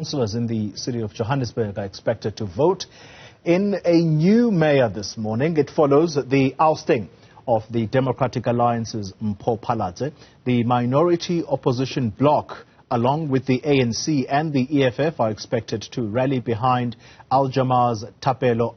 Councillors in the City of Johannesburg are expected to vote in a new mayor this morning. It follows the ousting of the Democratic Alliance's Mpho Phalatse. The minority opposition bloc, along with the ANC and the EFF, are expected to rally behind Jama-ah's Thapelo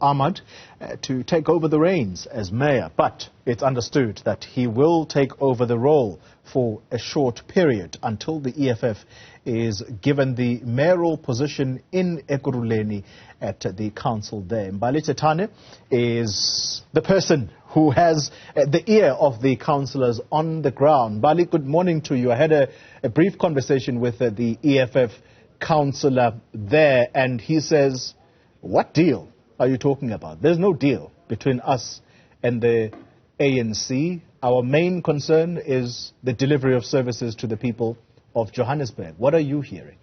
to take over the reins as mayor. But it's understood that he will take over the role for a short period until the EFF is given the mayoral position in Ekurhuleni at the council there. Mbali Thethani is the person who has the ear of the councillors on the ground. Mbali, good morning to you. I had a brief conversation with the EFF councillor there, and he says, what deal are you talking about? There's no deal between us and the ANC. Our main concern is the delivery of services to the people of Johannesburg. What are you hearing?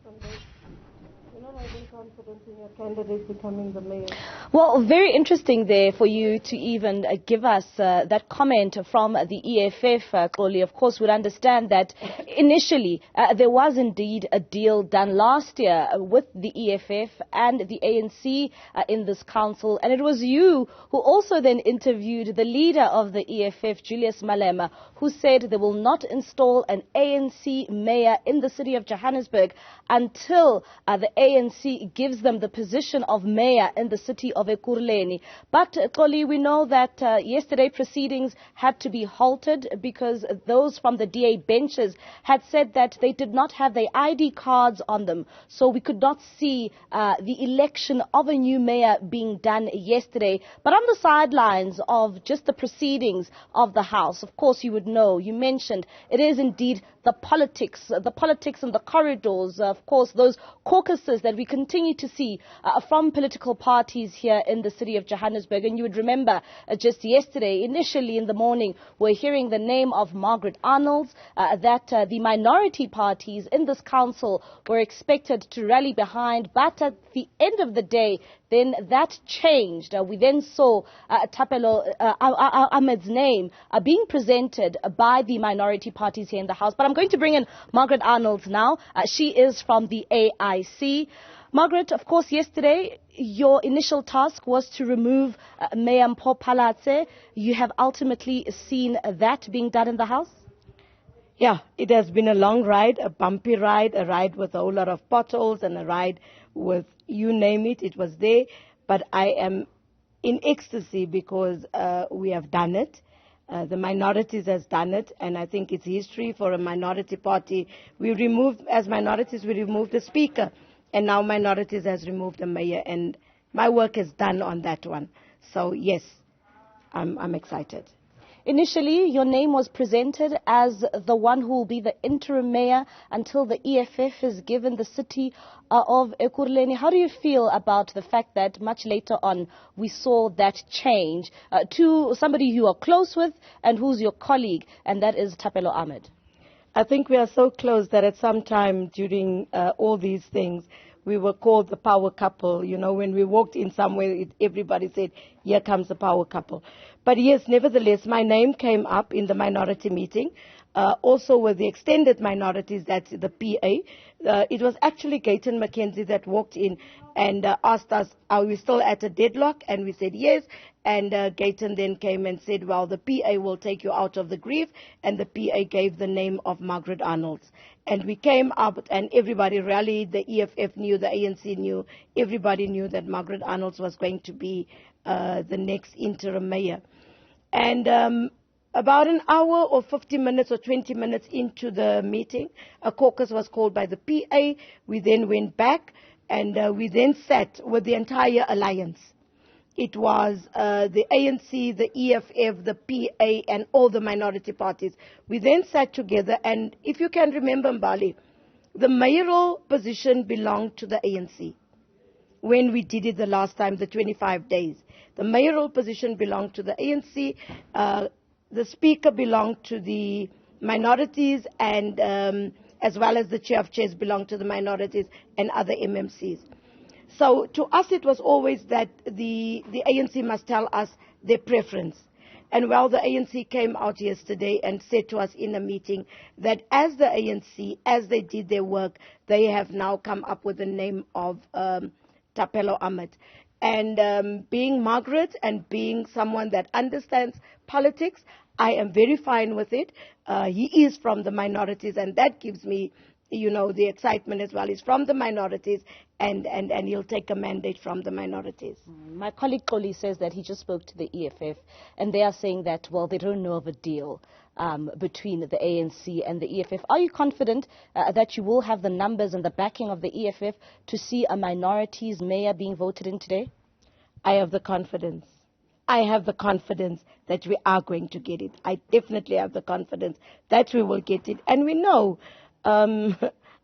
You're not really confident in your candidate becoming the mayor. Well, very interesting there for you to even give us that comment from the EFF, Xoli. Of course, we'd understand that initially there was indeed a deal done last year with the EFF and the ANC in this council. And it was you who also then interviewed the leader of the EFF, Julius Malema, who said they will not install an ANC mayor in the city of Johannesburg until the ANC gives them the position of mayor in the city of Ekurhuleni. But, Xoli, we know that yesterday proceedings had to be halted because those from the DA benches had said that they did not have their ID cards on them. So we could not see the election of a new mayor being done yesterday. But on the sidelines of just the proceedings of the House, of course you would know, you mentioned, it is indeed the politics and the corridors, of course, those caucuses that we continue to see from political parties here in the city of Johannesburg. And you would remember just yesterday, initially in the morning, we're hearing the name of Margaret Arnold's, that the minority parties in this council were expected to rally behind. But at the end of the day, then that changed. We then saw Thapelo Ahmed's name being presented by the minority parties here in the House. But I'm going to bring in Margaret Arnold now. She is from the AIC. Margaret, of course, yesterday your initial task was to remove Mayor Mpho Phalatse. You have ultimately seen that being done in the House? Yeah, it has been a long ride, a bumpy ride, a ride with a whole lot of potholes and a ride with you name it, it was there. But I am in ecstasy because we have done it. The minorities has done it, and I think it's history for a minority party. As minorities, we removed the speaker, and now minorities has removed the mayor, and my work is done on that one. So yes, I'm excited. Initially, your name was presented as the one who will be the interim mayor until the EFF is given the city of Ekurhuleni. How do you feel about the fact that much later on we saw that change to somebody you are close with and who's your colleague, and that is Thapelo Ahmed? I think we are so close that at some time during all these things, we were called the power couple. You know, when we walked in somewhere, everybody said, here comes the power couple. But yes, nevertheless, my name came up in the minority meeting. Also with the extended minorities, that's the PA. It was actually Gayton McKenzie that walked in and asked us, are we still at a deadlock? And we said yes. And Gayton then came and said, well, the PA will take you out of the grief. And the PA gave the name of Margaret Arnold. And we came up and everybody rallied. The EFF knew, the ANC knew, everybody knew that Margaret Arnold was going to be the next interim mayor. And about an hour or 50 minutes or 20 minutes into the meeting, a caucus was called by the PA. We then went back and we then sat with the entire alliance. It was the ANC, the EFF, the PA, and all the minority parties. We then sat together, and if you can remember, Mbali, the mayoral position belonged to the ANC. When we did it the last time, the 25 days, the mayoral position belonged to the ANC. The speaker belonged to the minorities, and as well as the chair of chairs belonged to the minorities and other MMCs. So to us, it was always that the ANC must tell us their preference. And well, the ANC came out yesterday and said to us in a meeting that as the ANC, as they did their work, they have now come up with the name of Thapelo Ahmed. And being Margaret and being someone that understands politics, I am very fine with it. He is from the minorities, and that gives me, you know, the excitement as well. He's from the minorities, and he'll take a mandate from the minorities. My colleague Koli says that he just spoke to the EFF, and they are saying that, well, they don't know of a deal between the ANC and the EFF. Are you confident that you will have the numbers and the backing of the EFF to see a minorities mayor being voted in today? I have the confidence. I have the confidence that we are going to get it. I definitely have the confidence that we will get it. And we know, I'm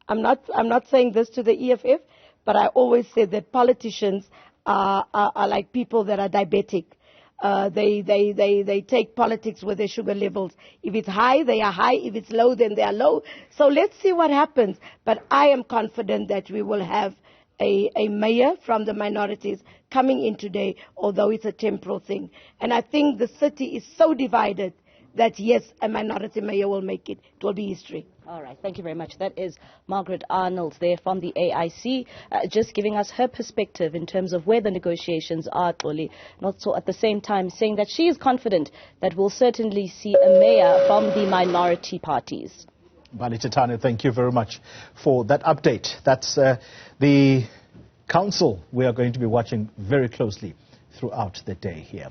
not saying this to the EFF, but I always say that politicians are like people that are diabetic. They take politics with their sugar levels. If it's high, they are high. If it's low, then they are low. So let's see what happens. But I am confident that we will have a mayor from the minorities coming in today, although it's a temporal thing. And I think the city is so divided that, yes, a minority mayor will make it. It will be history. All right. Thank you very much. That is Margaret Arnold there from the AIC, just giving us her perspective in terms of where the negotiations are, Oli. And also at the same time saying that she is confident that we'll certainly see a mayor from the minority parties. Mbali Thethani, thank you very much for that update. That's the council we are going to be watching very closely throughout the day here.